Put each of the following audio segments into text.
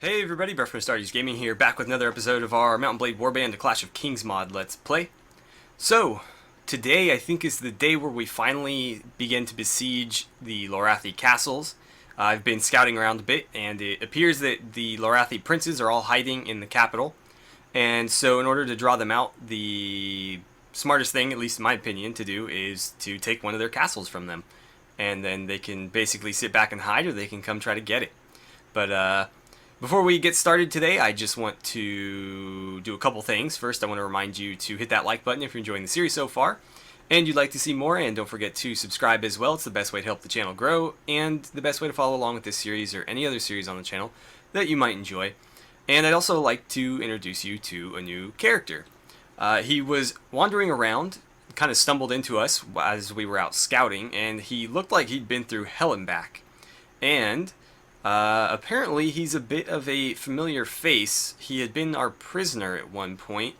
Hey everybody, Breath from AstartesGaming here, back with another episode of our Mount Blade Warband, a Clash of Kings mod Let's Play. So, today I think is the day where we finally begin to besiege the Lorathi castles. I've been scouting around a bit, and it appears that the Lorathi princes are all hiding in the capital. And so in order to draw them out, the smartest thing, at least in my opinion, to do is to take one of their castles from them. And then they can basically sit back and hide, or they can come try to get it. But, before we get started today, I just want to do a couple things. First, I want to remind you to hit that like button if you're enjoying the series so far, and you'd like to see more, and don't forget to subscribe as well. It's the best way to help the channel grow, and the best way to follow along with this series or any other series on the channel that you might enjoy. And I'd also like to introduce you to a new character. He was wandering around, kind of stumbled into us as we were out scouting, and he looked like he'd been through hell and back. And apparently he's a bit of a familiar face. He had been our prisoner at one point.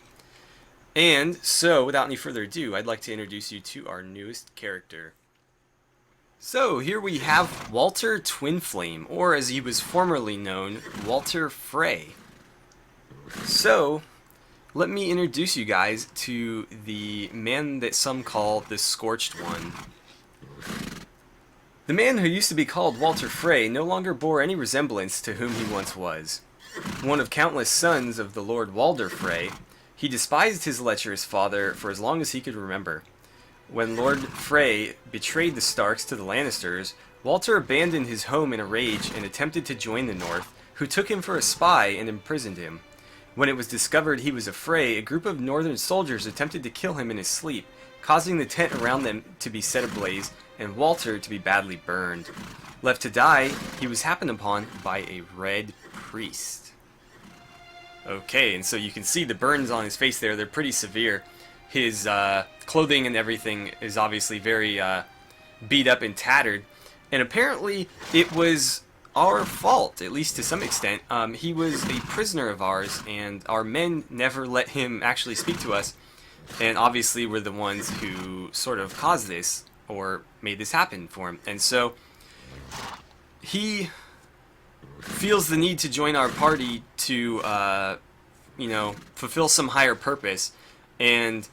And so, without any further ado, I'd like to introduce you to our newest character. So, here we have Walter Twinflame, or as he was formerly known, Walter Frey. So, let me introduce you guys to the man that some call the Scorched One. The man who used to be called Walter Frey no longer bore any resemblance to whom he once was. One of countless sons of the Lord Walder Frey, he despised his lecherous father for as long as he could remember. When Lord Frey betrayed the Starks to the Lannisters, Walter abandoned his home in a rage and attempted to join the North, who took him for a spy and imprisoned him. When it was discovered he was a Frey, a group of northern soldiers attempted to kill him in his sleep, causing the tent around them to be set ablaze and Walter to be badly burned. Left to die, he was happened upon by a red priest. Okay, and so you can see the burns on his face there. They're pretty severe. His clothing and everything is obviously very beat up and tattered. And apparently it was our fault, at least to some extent. He was a prisoner of ours, and our men never let him actually speak to us. And obviously we're the ones who sort of caused this, or made this happen for him. And so he feels the need to join our party to, fulfill some higher purpose. And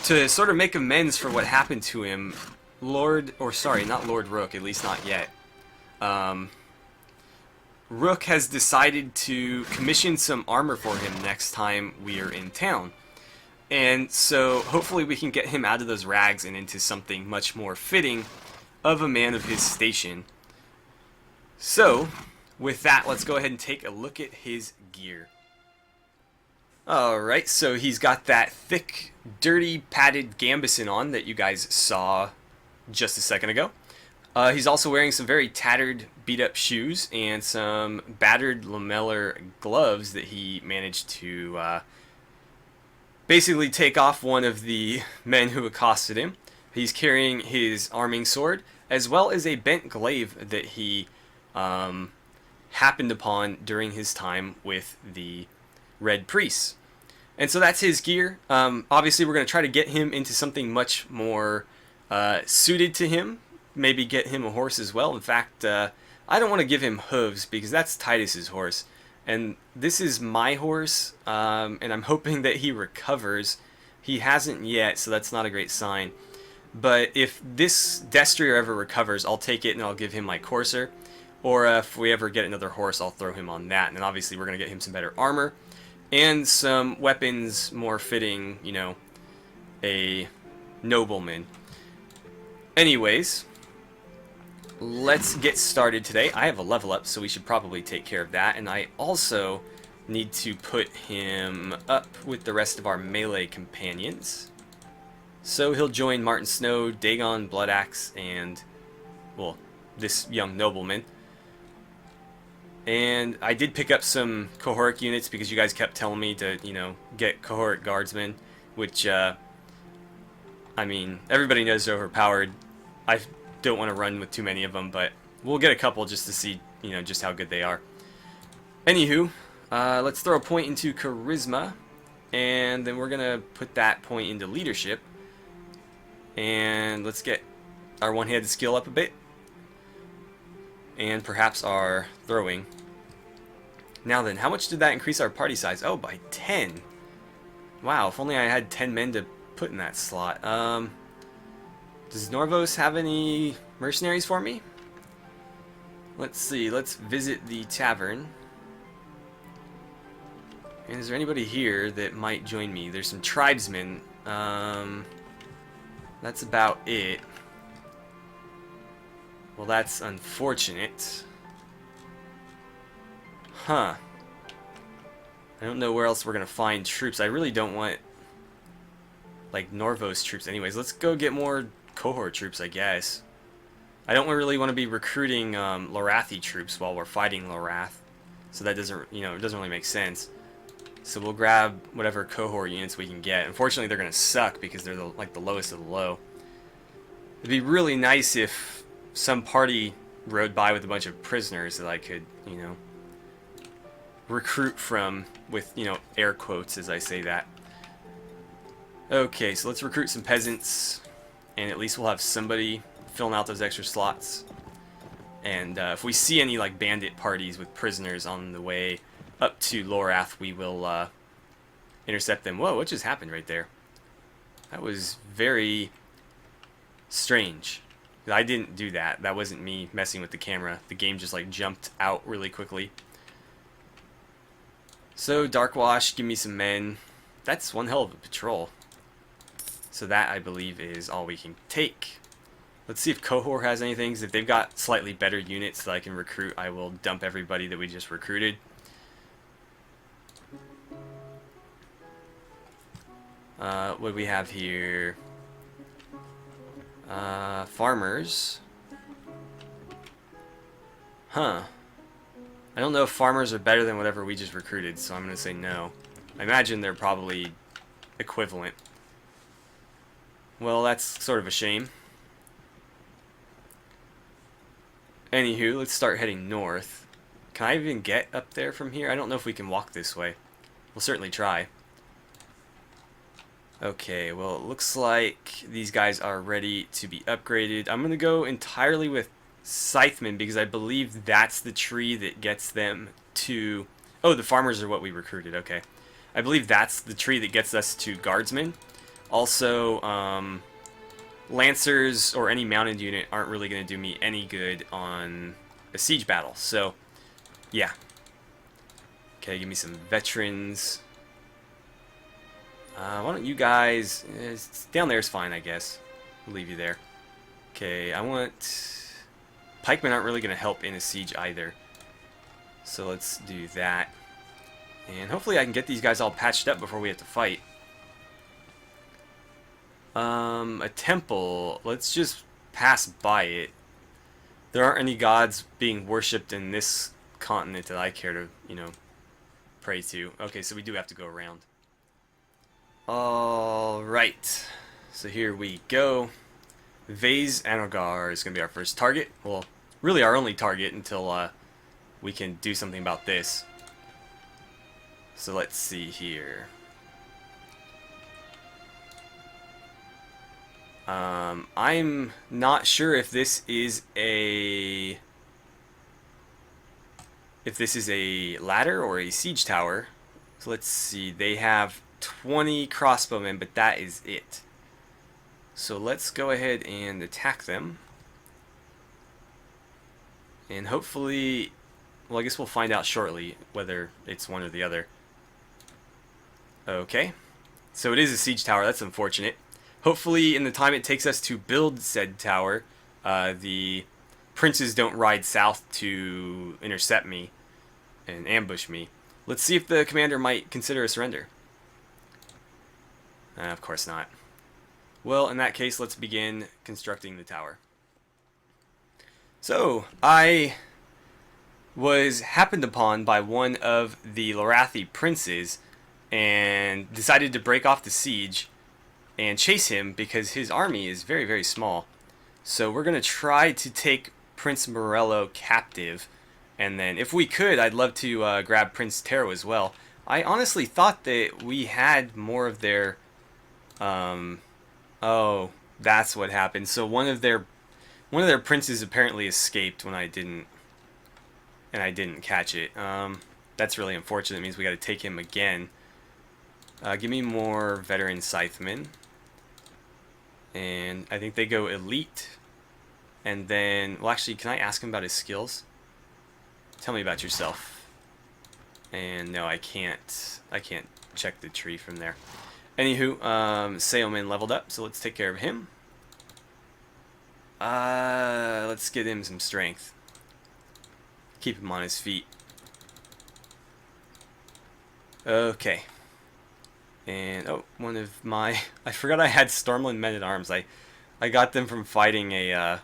to sort of make amends for what happened to him, not Lord Rook, at least not yet. Rook has decided to commission some armor for him next time we are in town. And so hopefully we can get him out of those rags and into something much more fitting of a man of his station. So, with that, let's go ahead and take a look at his gear. Alright, so he's got that thick, dirty, padded gambeson on that you guys saw just a second ago. He's also wearing some very tattered, beat-up shoes and some battered lamellar gloves that he managed to basically take off one of the men who accosted him. He's carrying his arming sword, as well as a bent glaive that he happened upon during his time with the Red Priests. And so that's his gear. Obviously, we're going to try to get him into something much more suited to him. Maybe get him a horse as well. In fact, I don't want to give him hooves, because that's Titus's horse. And this is my horse, and I'm hoping that he recovers. He hasn't yet, so that's not a great sign. But if this Destrier ever recovers, I'll take it and I'll give him my Courser. Or if we ever get another horse, I'll throw him on that. And then obviously we're going to get him some better armor and some weapons more fitting, a nobleman. Anyways, let's get started today. I have a level up, so we should probably take care of that. And I also need to put him up with the rest of our melee companions. So he'll join Martin Snow, Dagon, Bloodaxe, and, well, this young nobleman. And I did pick up some cohort units because you guys kept telling me to, get cohort guardsmen, which, everybody knows they're overpowered. I don't want to run with too many of them, but we'll get a couple just to see, just how good they are. Anywho, let's throw a point into charisma, and then we're gonna put that point into leadership, and let's get our one-handed skill up a bit, and perhaps our throwing. Now then, how much did that increase our party size? Oh, by 10. Wow, if only I had 10 men to put in that slot. Does Norvos have any mercenaries for me? Let's see, let's visit the tavern. And is there anybody here that might join me? There's some tribesmen. That's about it. Well, that's unfortunate. Huh. I don't know where else we're gonna find troops. I really don't want, like, Norvos troops anyways. Let's go get more cohort troops, I guess. I don't really want to be recruiting Lorathi troops while we're fighting Lorath. So that doesn't, you know, it doesn't really make sense. So we'll grab whatever cohort units we can get. Unfortunately, they're going to suck because they're like the lowest of the low. It'd be really nice if some party rode by with a bunch of prisoners that I could, you know, recruit from with, you know, air quotes as I say that. Okay, so let's recruit some peasants, and at least we'll have somebody filling out those extra slots. And if we see any like bandit parties with prisoners on the way up to Lorath, we will intercept them. Whoa, what just happened right there? That was very strange. I didn't do that. That wasn't me messing with the camera. The game just like jumped out really quickly. So Darkwash, give me some men. That's one hell of a patrol. So that, I believe, is all we can take. Let's see if Cohor has anything. If they've got slightly better units that I can recruit, I will dump everybody that we just recruited. What do we have here? Farmers. Huh. I don't know if farmers are better than whatever we just recruited, so I'm going to say no. I imagine they're probably equivalent. Well, that's sort of a shame. Anywho, let's start heading north. Can I even get up there from here? I don't know if we can walk this way. We'll certainly try. Okay, well, it looks like these guys are ready to be upgraded. I'm going to go entirely with Scythemen because I believe that's the tree that gets them to... Oh, the farmers are what we recruited, okay. I believe that's the tree that gets us to guardsmen. Also, Lancers or any mounted unit aren't really going to do me any good on a siege battle. So, yeah. Okay, give me some veterans. Why don't you guys... down there is fine, I guess. We'll leave you there. Okay, I want... Pikemen aren't really going to help in a siege either. So let's do that. And hopefully I can get these guys all patched up before we have to fight. A temple. Let's just pass by it. There aren't any gods being worshipped in this continent that I care to, you know, pray to. Okay, so we do have to go around. Alright. So here we go. Vase Anogar is going to be our first target. Well, really our only target until we can do something about this. So let's see here. I'm not sure if this is a ladder or a siege tower. So let's see. They have 20 crossbowmen, but that is it. So let's go ahead and attack them. And hopefully, well, I guess we'll find out shortly whether it's one or the other. Okay. So it is a siege tower. That's unfortunate. Hopefully, in the time it takes us to build said tower, the princes don't ride south to intercept me and ambush me. Let's see if the commander might consider a surrender. Of course not. Well, in that case, let's begin constructing the tower. So, I was happened upon by one of the Lorathi princes and decided to break off the siege and chase him because his army is very, very small. So we're going to try to take Prince Morello captive, and then if we could, I'd love to grab Prince Taro as well. I honestly thought that we had more of their... oh, that's what happened. So one of their princes apparently escaped when I didn't catch it. That's really unfortunate. It means we got to take him again. Give me more veteran scythemen. And I think they go elite. And then, well, actually, can I ask him about his skills? Tell me about yourself. And no, I can't check the tree from there. Anywho, Sailman leveled up, so let's take care of him. Let's get him some strength. Keep him on his feet. Okay. And, oh, one of my... I forgot I had Stormland men-at-arms. I got them from fighting a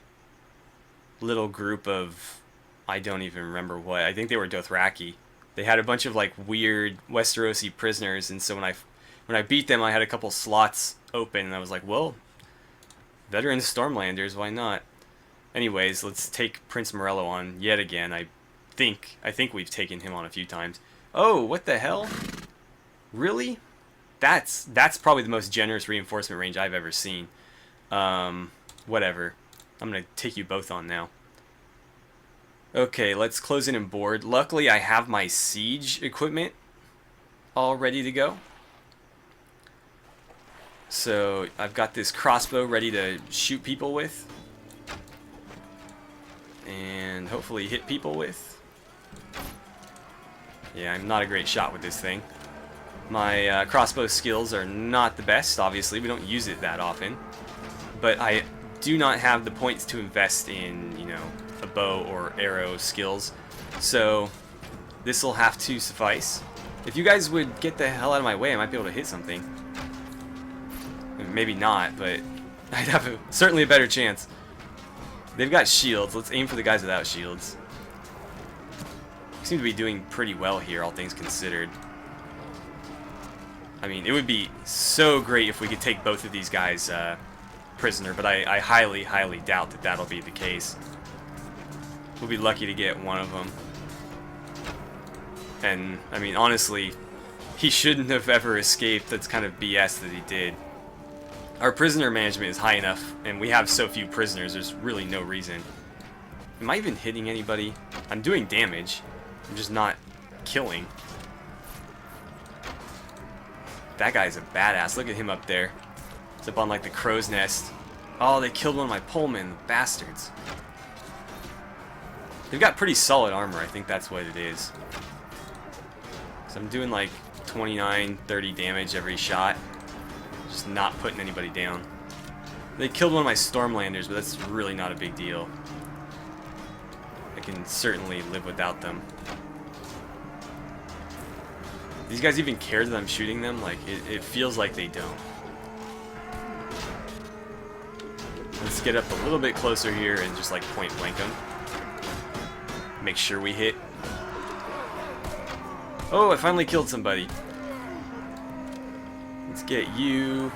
little group of... I don't even remember what. I think they were Dothraki. They had a bunch of, like, weird Westerosi prisoners, and so when I beat them, I had a couple slots open, and I was like, well, veteran Stormlanders, why not? Anyways, let's take Prince Morello on yet again. I think we've taken him on a few times. Oh, what the hell? Really? That's probably the most generous reinforcement range I've ever seen. Whatever. I'm gonna take you both on now. Okay, let's close in and board. Luckily, I have my siege equipment all ready to go. So, I've got this crossbow ready to shoot people with. And hopefully hit people with. Yeah, I'm not a great shot with this thing. My crossbow skills are not the best, obviously. We don't use it that often. But I do not have the points to invest in, you know, a bow or arrow skills. So, this will have to suffice. If you guys would get the hell out of my way, I might be able to hit something. Maybe not, but I'd have certainly a better chance. They've got shields. Let's aim for the guys without shields. We seem to be doing pretty well here, all things considered. I mean, it would be so great if we could take both of these guys prisoner, but I highly, highly doubt that that'll be the case. We'll be lucky to get one of them. And, I mean, honestly, he shouldn't have ever escaped. That's kind of BS that he did. Our prisoner management is high enough, and we have so few prisoners, there's really no reason. Am I even hitting anybody? I'm doing damage. I'm just not killing. That guy's a badass. Look at him up there. He's up on, like, the crow's nest. Oh, they killed one of my polemen, the bastards. They've got pretty solid armor, I think that's what it is. So I'm doing, like, 29, 30 damage every shot. Just not putting anybody down. They killed one of my Stormlanders, but that's really not a big deal. I can certainly live without them. These guys even care that I'm shooting them? Like, it feels like they don't. Let's get up a little bit closer here and just, like, point blank them. Make sure we hit. Oh, I finally killed somebody. Let's get you.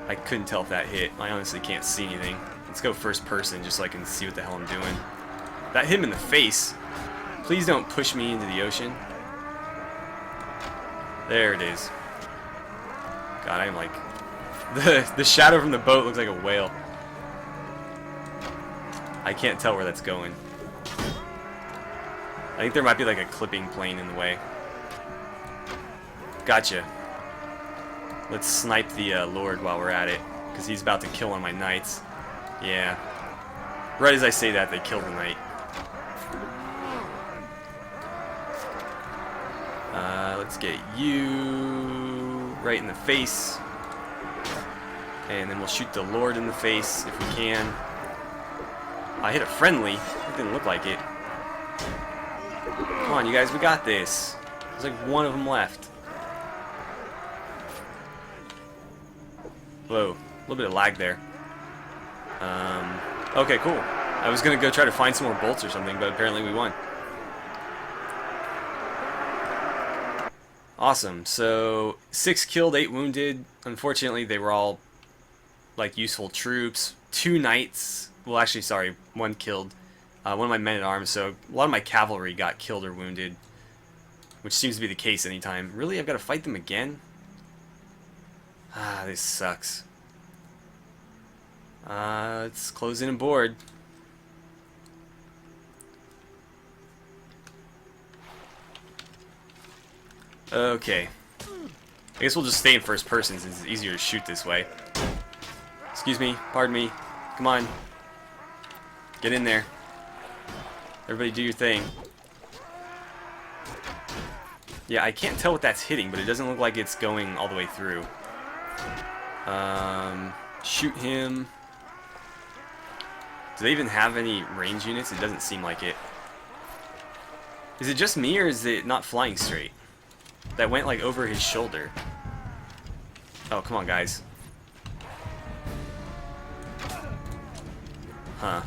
I couldn't tell if that hit. I honestly can't see anything. Let's go first person just so I can see what the hell I'm doing. That hit him in the face. Please don't push me into the ocean. There it is. God, I'm like... The shadow from the boat looks like a whale. I can't tell where that's going. I think there might be like a clipping plane in the way. Gotcha. Let's snipe the Lord while we're at it, because he's about to kill one of my knights. Yeah. Right as I say that, they kill the knight. Let's get you right in the face. And then we'll shoot the Lord in the face if we can. I hit a friendly. It didn't look like it. Come on, you guys, we got this. There's like one of them left. Whoa, a little bit of lag there. Okay, cool. I was gonna go try to find some more bolts or something, but apparently we won. Awesome. So 6 killed, 8 wounded. Unfortunately, they were all like useful troops. 2 knights. Well, actually, sorry, 1 killed. One of my men-at-arms. So a lot of my cavalry got killed or wounded, which seems to be the case anytime. Really, I've got to fight them again? Ah, this sucks. Let's close in and board. Okay. I guess we'll just stay in first person since it's easier to shoot this way. Excuse me, pardon me. Come on. Get in there. Everybody do your thing. Yeah, I can't tell what that's hitting, but it doesn't look like it's going all the way through. Shoot him. Do they even have any range units? It doesn't seem like it. Is it just me, or is it not flying straight? That went like over his shoulder. Oh, come on, guys. Huh.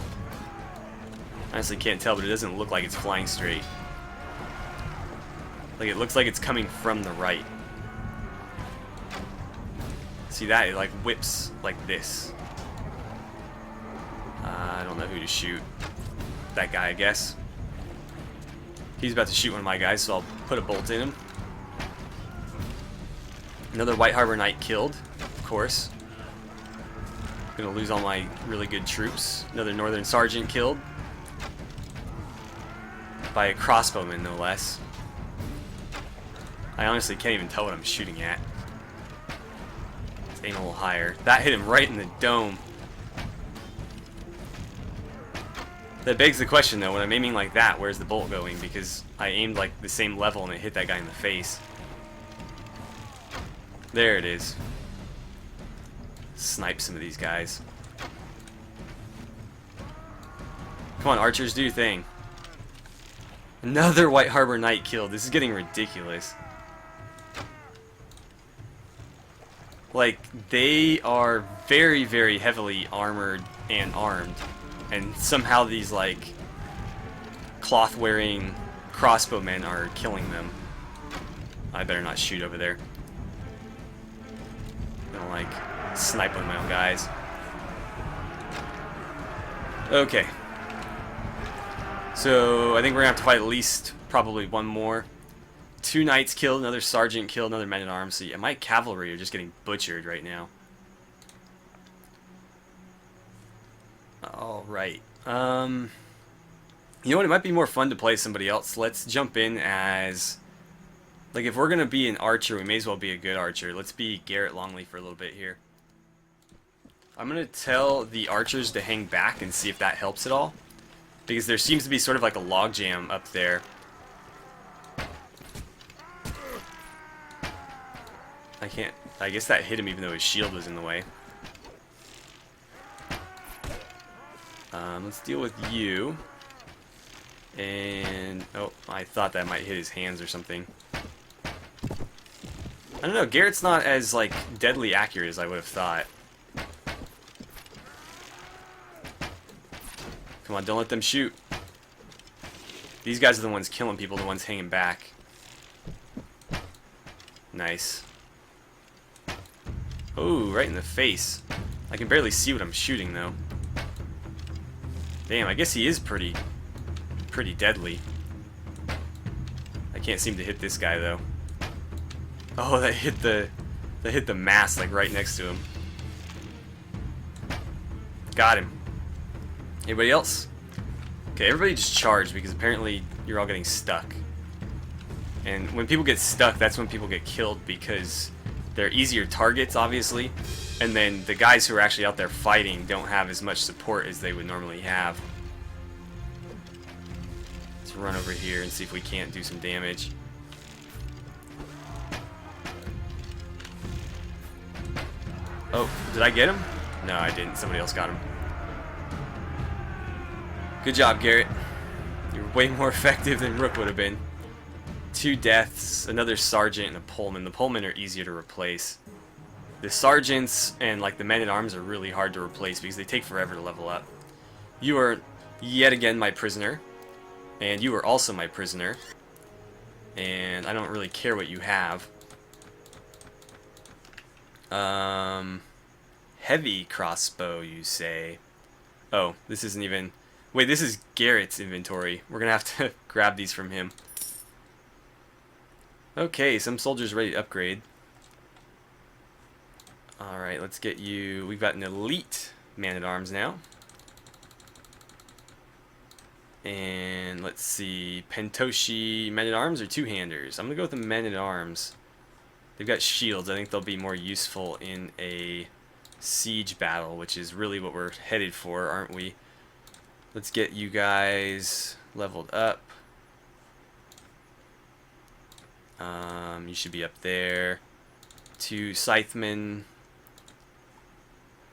Honestly can't tell, but it doesn't look like it's flying straight. Like, it looks like it's coming from the right. See that? It like whips like this. I don't know who to shoot. That guy, I guess. He's about to shoot one of my guys, so I'll put a bolt in him. Another White Harbor Knight killed, of course. Gonna lose all my really good troops. Another Northern Sergeant killed. By a crossbowman, no less. I honestly can't even tell what I'm shooting at. Let's aim a little higher. That hit him right in the dome. That begs the question, though, when I'm aiming like that, where's the bolt going? Because I aimed like the same level and it hit that guy in the face. There it is. Snipe some of these guys. Come on, archers, do your thing. Another White Harbor Knight killed. This is getting ridiculous. Like, they are very, very heavily armored and armed. And somehow these, like, cloth-wearing crossbowmen are killing them. I better not shoot over there. I don't like snipe on my own guys. Okay. So, I think we're gonna have to fight at least probably one more. 2 knights killed, another sergeant killed, another man-at-arms. So yeah, my cavalry are just getting butchered right now. Alright. You know what? It might be more fun to play somebody else. Let's jump in as... Like, if we're gonna be an archer, we may as well be a good archer. Let's be Garrett Longley for a little bit here. I'm gonna tell the archers to hang back and see if that helps at all. Because there seems to be sort of like a logjam up there. I guess that hit him even though his shield was in the way. Let's deal with you. And, oh, I thought that might hit his hands or something. I don't know, Garrett's not as, like, deadly accurate as I would have thought. Come on, don't let them shoot. These guys are the ones killing people, the ones hanging back. Nice. Oh, right in the face. I can barely see what I'm shooting, though. Damn, I guess he is pretty deadly. I can't seem to hit this guy, though. Oh, that hit the mast, like, right next to him. Got him. Anybody else? Okay, everybody just charge, because apparently you're all getting stuck. And when people get stuck, that's when people get killed, because they're easier targets, obviously. And then the guys who are actually out there fighting don't have as much support as they would normally have. Let's run over here and see if we can't do some damage. Oh, did I get him? No, I didn't. Somebody else got him. Good job, Garrett. You're way more effective than Rook would have been. 2 deaths, another sergeant, and a Pullman. The Pullman are easier to replace. The sergeants and like the men-at-arms are really hard to replace because they take forever to level up. You are yet again my prisoner. And you are also my prisoner. And I don't really care what you have. Heavy crossbow, you say. Oh, this isn't even... Wait, this is Garrett's inventory. We're gonna have to grab these from him. Okay, some soldiers ready to upgrade. Alright, let's get you... We've got an elite man-at-arms now. And let's see, Pentoshi men-at-arms or two-handers? I'm going to go with the men-at-arms. They've got shields. I think they'll be more useful in a siege battle, which is really what we're headed for, aren't we? Let's get you guys leveled up. You should be up there. 2 scythemen.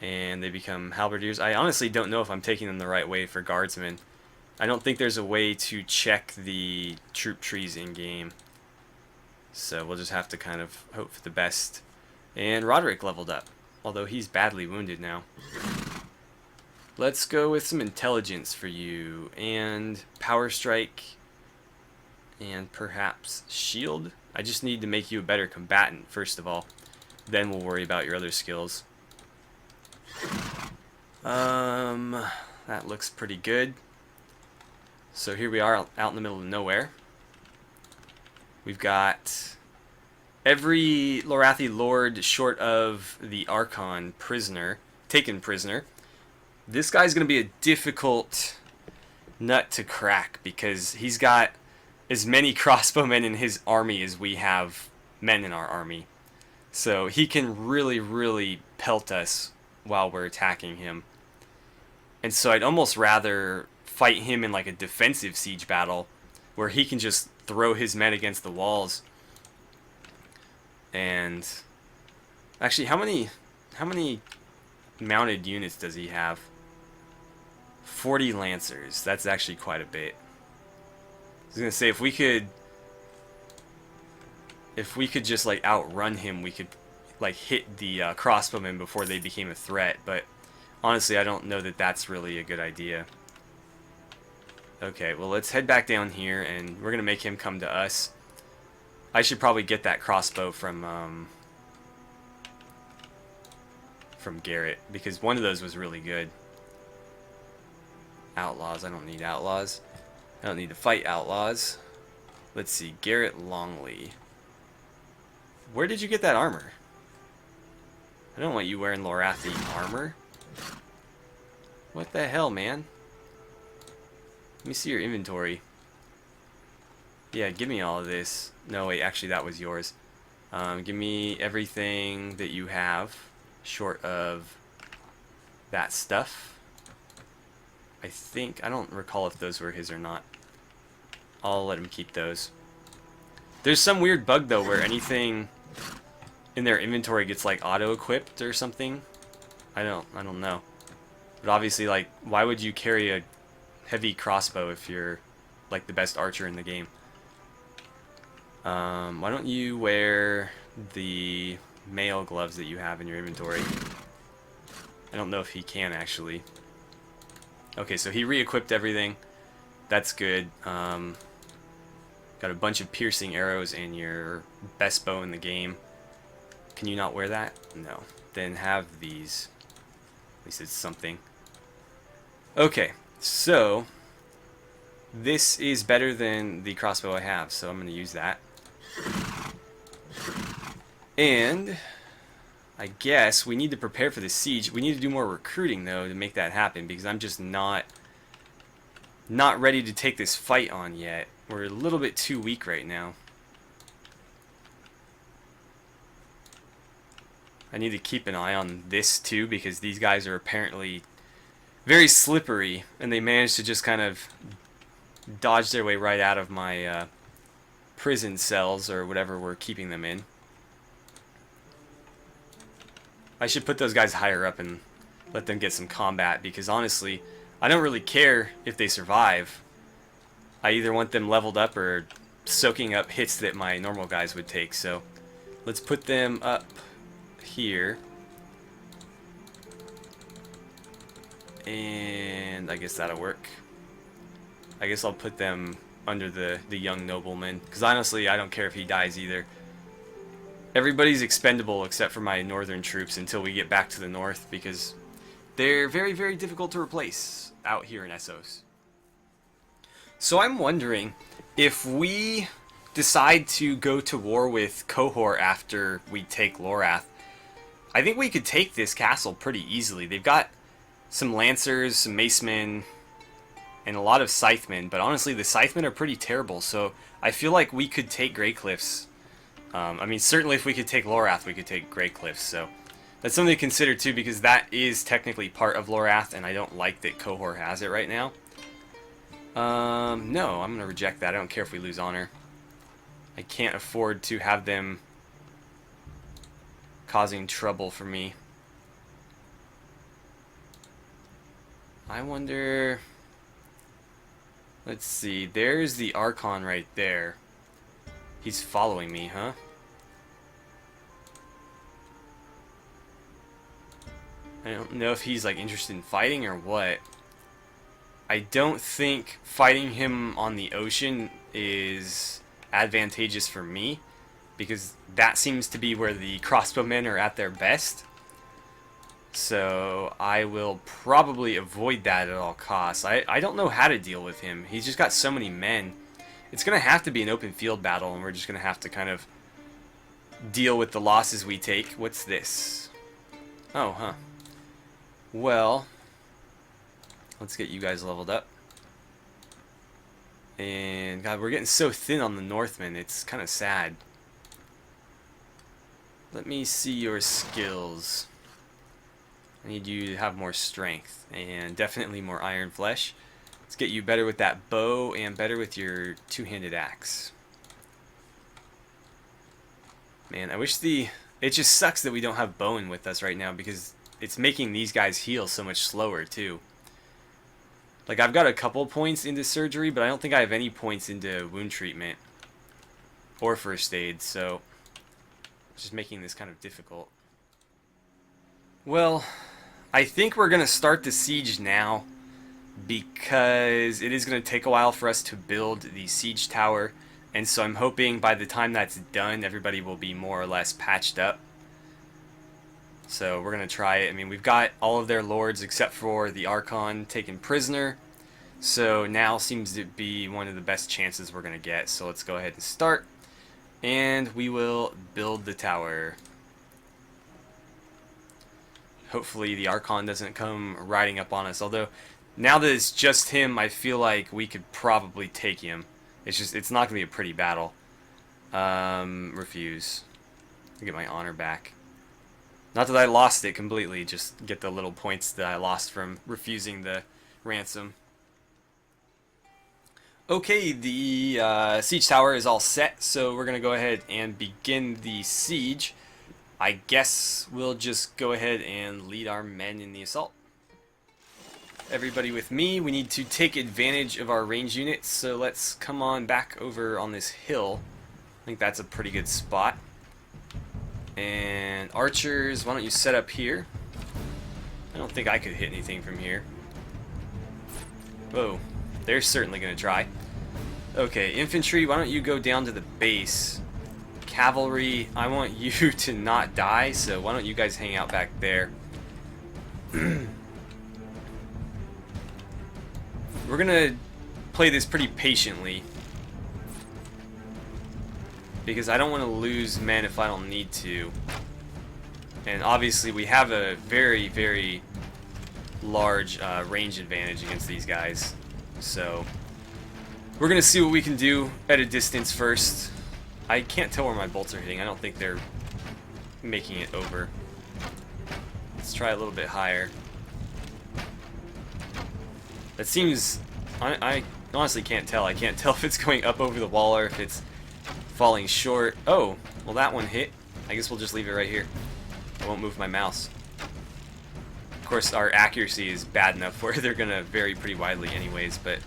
And they become halberdiers. I honestly don't know if I'm taking them the right way for guardsmen. I don't think there's a way to check the troop trees in-game. So we'll just have to kind of hope for the best. And Roderick leveled up, although he's badly wounded now. Let's go with some intelligence for you, and power strike, and perhaps shield. I just need to make you a better combatant, first of all. Then we'll worry about your other skills. That looks pretty good. So here we are out in the middle of nowhere. We've got every Lorathi lord short of the Archon prisoner, taken prisoner. This guy's going to be a difficult nut to crack because he's got as many crossbowmen in his army as we have men in our army. So he can really, really pelt us while we're attacking him. And so I'd almost rather fight him in like a defensive siege battle where he can just throw his men against the walls. And actually, how many mounted units does he have? 40 lancers. That's actually quite a bit. I was gonna say if we could just like outrun him, we could like hit the crossbowmen before they became a threat. But honestly, I don't know that that's really a good idea. Okay, well, let's head back down here, and we're gonna make him come to us. I should probably get that crossbow from Garrett, because one of those was really good. Outlaws. I don't need outlaws. I don't need to fight outlaws. Let's see, Garrett Longley. Where did you get that armor? I don't want you wearing Lorathi armor. What the hell, man? Let me see your inventory. Yeah, give me all of this. No, wait, actually that was yours. Give me everything that you have, short of that stuff. I think, I don't recall if those were his or not. I'll let him keep those. There's some weird bug though where anything in their inventory gets like auto-equipped or something. I don't know. But obviously, like, why would you carry a heavy crossbow if you're like the best archer in the game? Why don't you wear the mail gloves that you have in your inventory? I don't know if he can actually. Okay, so he re-equipped everything. That's good. Got a bunch of piercing arrows and your best bow in the game. Can you not wear that? No. Then have these. At least it's something. Okay, so this is better than the crossbow I have, so I'm going to use that. And I guess we need to prepare for the siege. We need to do more recruiting though to make that happen, because I'm just not ready to take this fight on yet. We're a little bit too weak right now. I need to keep an eye on this too, because these guys are apparently very slippery, and they managed to just kind of dodge their way right out of my prison cells or whatever we're keeping them in. I should put those guys higher up and let them get some combat, because honestly, I don't really care if they survive. I either want them leveled up or soaking up hits that my normal guys would take. So let's put them up here. And I guess that'll work. I guess I'll put them under the young nobleman, because honestly, I don't care if he dies either. Everybody's expendable except for my northern troops until we get back to the north, because they're very, very difficult to replace out here in Essos. So I'm wondering if we decide to go to war with Qohor after we take Lorath. I think we could take this castle pretty easily. They've got some lancers, some macemen, and a lot of Scythemen, but honestly, the Scythemen are pretty terrible, so I feel like we could take Grey Cliffs. I mean, certainly if we could take Lorath, we could take Grey Cliffs, so that's something to consider too, because that is technically part of Lorath, and I don't like that Qohor has it right now. No, I'm going to reject that. I don't care if we lose honor. I can't afford to have them causing trouble for me. I wonder... Let's see, there's the Archon right there. He's following me, huh? I don't know if he's like interested in fighting or what. I don't think fighting him on the ocean is advantageous for me, because that seems to be where the crossbowmen are at their best. So I will probably avoid that at all costs. I don't know how to deal with him. He's just got so many men. It's going to have to be an open field battle, and we're just going to have to kind of deal with the losses we take. What's this? Oh, huh. Well, let's get you guys leveled up. And, God, we're getting so thin on the Northmen. It's kind of sad. Let me see your skills. I need you to have more strength and definitely more iron flesh. Let's get you better with that bow and better with your two-handed axe. Man, I wish it just sucks that we don't have Bowen with us right now, because it's making these guys heal so much slower too. Like, I've got a couple points into surgery, but I don't think I have any points into wound treatment or first aid, so it's just making this kind of difficult. Well, I think we're going to start the siege now, because it is going to take a while for us to build the siege tower, and so I'm hoping by the time that's done, everybody will be more or less patched up. So we're going to try it. I mean, we've got all of their lords except for the Archon taken prisoner, so now seems to be one of the best chances we're going to get. So let's go ahead and start, and we will build the tower. Hopefully the Archon doesn't come riding up on us, although now that it's just him, I feel like we could probably take him. It's not going to be a pretty battle. Refuse. Get my honor back. Not that I lost it completely, just get the little points that I lost from refusing the ransom. Okay, the siege tower is all set, so we're going to go ahead and begin the siege. I guess we'll just go ahead and lead our men in the assault. Everybody with me, we need to take advantage of our range units, so let's come on back over on this hill. I think that's a pretty good spot. And archers, why don't you set up here? I don't think I could hit anything from here. Whoa, they're certainly going to try. Okay, infantry, why don't you go down to the base? Cavalry, I want you to not die, so why don't you guys hang out back there? We're gonna play this pretty patiently, because I don't want to lose men if I don't need to. And obviously we have a very, very large range advantage against these guys, so we're gonna see what we can do at a distance first. I can't tell where my bolts are hitting. I don't think they're making it over. Let's try a little bit higher. That seems... I honestly can't tell. I can't tell if it's going up over the wall or if it's falling short. Oh, well that one hit. I guess we'll just leave it right here. I won't move my mouse. Of course, our accuracy is bad enough where they're going to vary pretty widely anyways, but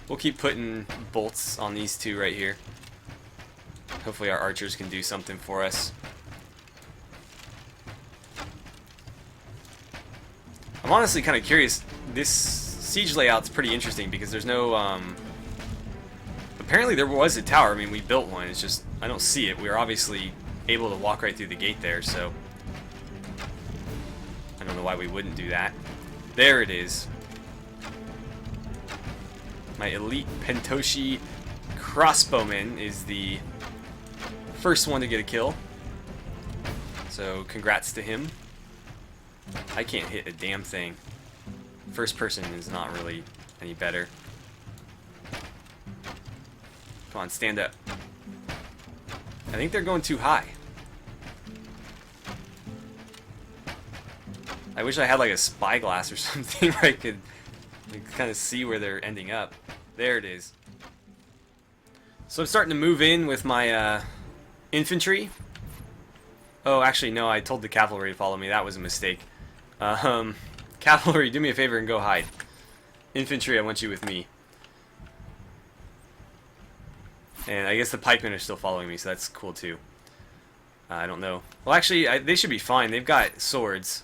we'll keep putting bolts on these two right here. Hopefully our archers can do something for us. I'm honestly kind of curious. This siege layout's pretty interesting because there's no... apparently there was a tower. I mean, we built one. It's just, I don't see it. We were obviously able to walk right through the gate there, so... I don't know why we wouldn't do that. There it is. My elite Pentoshi crossbowman is the first one to get a kill. So, congrats to him. I can't hit a damn thing. First person is not really any better. Come on, stand up. I think they're going too high. I wish I had like a spyglass or something where I could kind of see where they're ending up. There it is. So I'm starting to move in with my infantry. Oh, actually, no, I told the cavalry to follow me. That was a mistake. Cavalry, do me a favor and go hide. Infantry, I want you with me. And I guess the pikemen are still following me, so that's cool too. I don't know. Well, actually, they should be fine. They've got swords.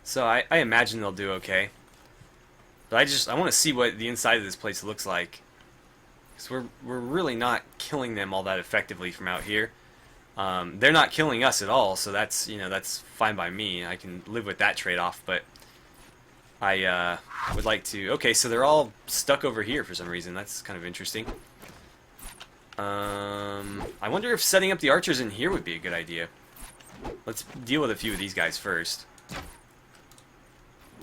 So I imagine they'll do okay. But I want to see what the inside of this place looks like. Because we're really not killing them all that effectively from out here. They're not killing us at all, so that's, you know, that's fine by me. I can live with that trade-off, but I would like to... Okay, so they're all stuck over here for some reason. That's kind of interesting. I wonder if setting up the archers in here would be a good idea. Let's deal with a few of these guys first.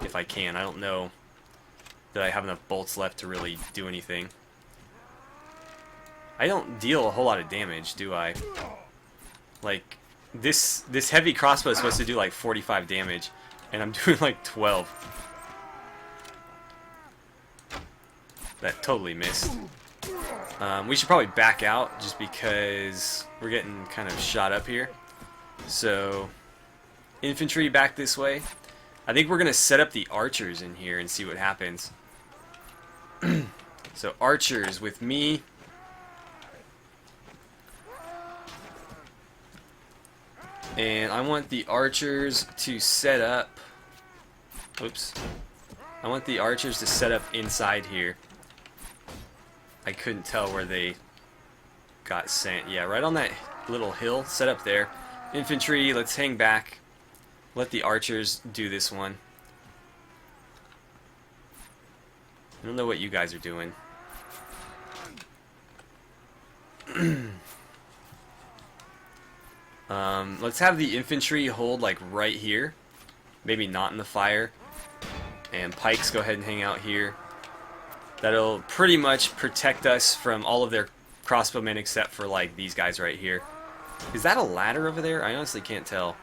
If I can. I don't know that I have enough bolts left to really do anything. I don't deal a whole lot of damage, do I? Like, this heavy crossbow is supposed to do like 45 damage, and I'm doing like 12. That totally missed. We should probably back out just because we're getting kind of shot up here. So, infantry back this way. I think we're going to set up the archers in here and see what happens. So, archers with me. And I want the archers to set up... Oops. I want the archers to set up inside here. I couldn't tell where they got sent. Yeah, right on that little hill. Set up there. Infantry, let's hang back. Let the archers do this one. I don't know what you guys are doing. Let's have the infantry hold like right here. Maybe not in the fire. And pikes, go ahead and hang out here. That'll pretty much protect us from all of their crossbowmen except for like these guys right here. Is that a ladder over there? I honestly can't tell.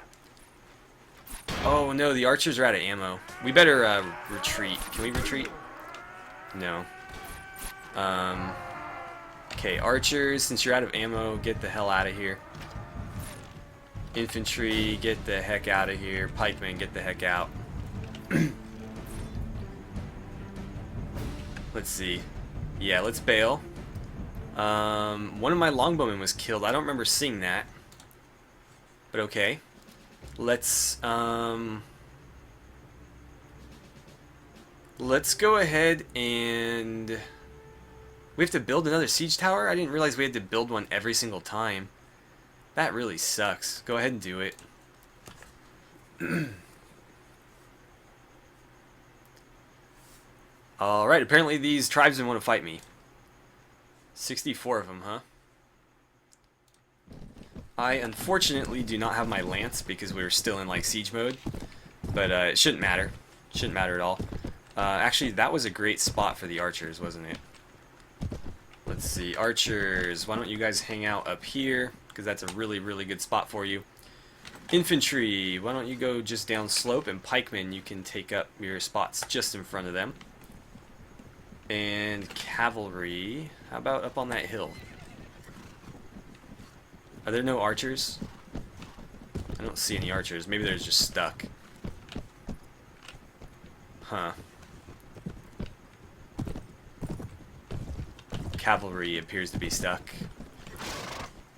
Oh no, the archers are out of ammo. We better retreat. Can we retreat? No. Okay, archers, since you're out of ammo, get the hell out of here. Infantry, get the heck out of here. Pikemen, get the heck out. Let's see. Yeah, let's bail. One of my longbowmen was killed. I don't remember seeing that. But okay. Let's go ahead and... We have to build another siege tower? I didn't realize we had to build one every single time. That really sucks. Go ahead and do it. Alright, apparently these tribesmen want to fight me. 64 of them, huh? I unfortunately do not have my lance because we're still in like siege mode. But it shouldn't matter. Shouldn't matter at all. Actually, that was a great spot for the archers, wasn't it? Let's see. Archers, why don't you guys hang out up here? Because that's a really, really good spot for you. Infantry, why don't you go just down slope? And pikemen, you can take up your spots just in front of them. And cavalry, how about up on that hill? Are there no archers? I don't see any archers. Maybe they're just stuck. Huh. Cavalry appears to be stuck.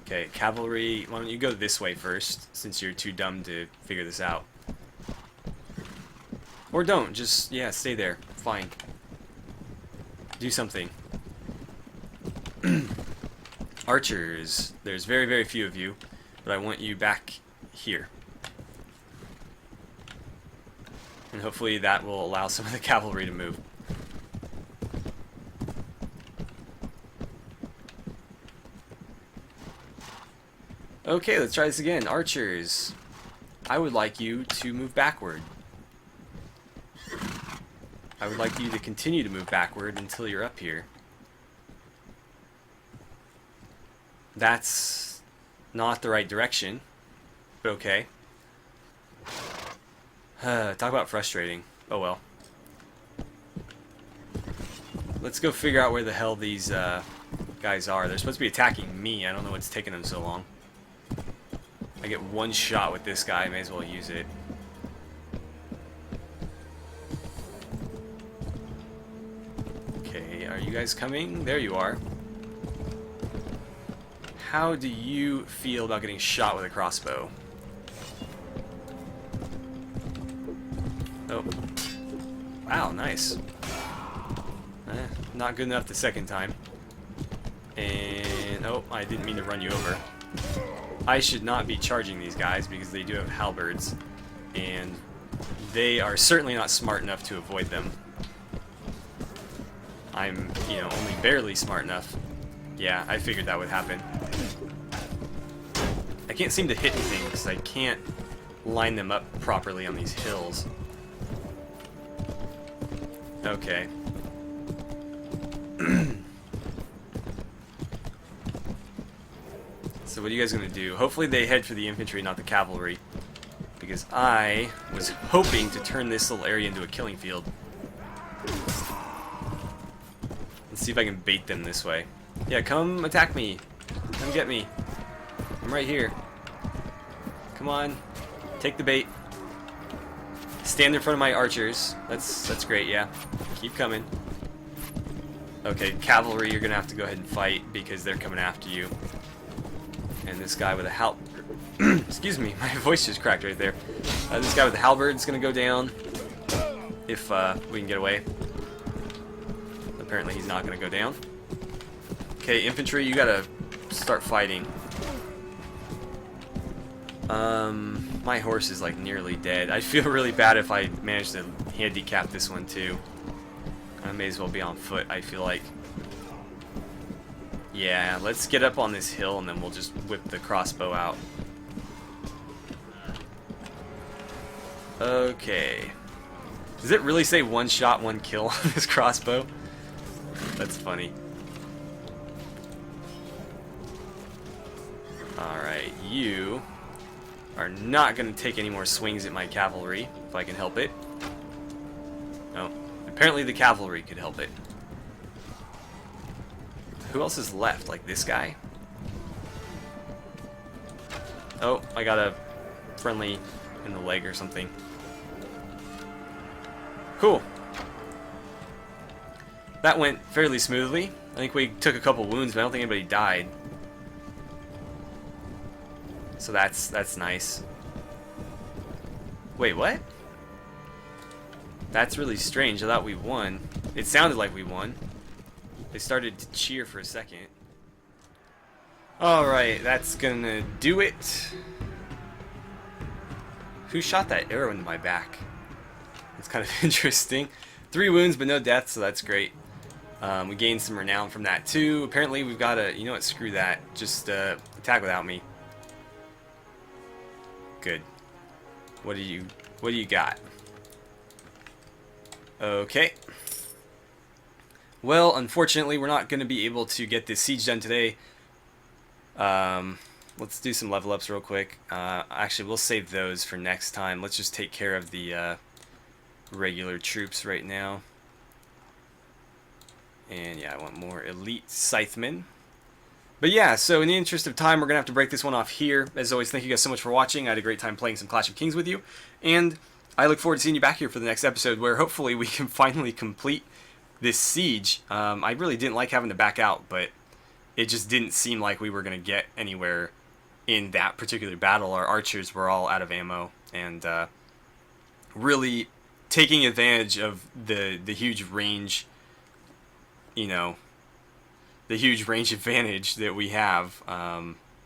Okay, cavalry, why don't you go this way first, since you're too dumb to figure this out. Or don't, just, yeah, stay there. Fine. Do something. Archers, there's very, very few of you, but I want you back here. And hopefully that will allow some of the cavalry to move. Okay, let's try this again. Archers, I would like you to move backward. I would like you to continue to move backward until you're up here. That's not the right direction, but okay. Talk about frustrating. Oh well. Let's go figure out where the hell these guys are. They're supposed to be attacking me. I don't know what's taking them so long. I get one shot with this guy. I may as well use it. Okay, are you guys coming? There you are. How do you feel about getting shot with a crossbow? Oh. Wow, nice. Not good enough the second time. And, oh, I didn't mean to run you over. I should not be charging these guys because they do have halberds. And they are certainly not smart enough to avoid them. I'm, you know, only barely smart enough. Yeah, I figured that would happen. I can't seem to hit anything because I can't line them up properly on these hills. Okay. So what are you guys going to do? Hopefully they head for the infantry, not the cavalry. Because I was hoping to turn this little area into a killing field. Let's see if I can bait them this way. Yeah, come attack me. Come get me. I'm right here. Come on. Take the bait. Stand in front of my archers. That's great, yeah. Keep coming. Okay, cavalry, you're going to have to go ahead and fight because they're coming after you. And this guy with a excuse me, my voice just cracked right there. This guy with the halberd is going to go down if we can get away. Apparently he's not going to go down. Okay, infantry, you got to start fighting. My horse is like nearly dead. I feel really bad if I manage to handicap this one too. I may as well be on foot, I feel like. Yeah, let's get up on this hill and then we'll just whip the crossbow out. Okay. Does it really say one shot, one kill on this crossbow? That's funny. Alright, you are not going to take any more swings at my cavalry, if I can help it. No. Apparently the cavalry could help it. Who else is left? Like this guy? Oh, I got a friendly in the leg or something. Cool. That went fairly smoothly. I think we took a couple wounds, but I don't think anybody died. So that's nice. Wait, what? That's really strange. I thought we won. It sounded like we won. They started to cheer for a second. Alright, that's gonna do it. Who shot that arrow into my back? It's kind of interesting. 3 wounds, but no deaths, so that's great. We gained some renown from that too. Apparently we've got to, you know what, screw that. Just attack without me. Good. What do you got? Okay. Well, unfortunately, we're not going to be able to get this siege done today. Let's do some level ups real quick. Actually, we'll save those for next time. Let's just take care of the regular troops right now. And yeah, I want more elite scythemen. But yeah, so in the interest of time, we're going to have to break this one off here. As always, thank you guys so much for watching. I had a great time playing some Clash of Kings with you. And I look forward to seeing you back here for the next episode, where hopefully we can finally complete this siege. I really didn't like having to back out, but it just didn't seem like we were going to get anywhere in that particular battle. Our archers were all out of ammo, and really taking advantage of the huge range, you know, the huge range advantage that we have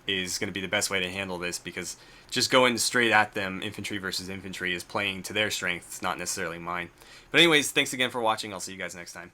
is going to be the best way to handle this, because just going straight at them, infantry versus infantry, is playing to their strengths, not necessarily mine. But anyways, thanks again for watching. I'll see you guys next time.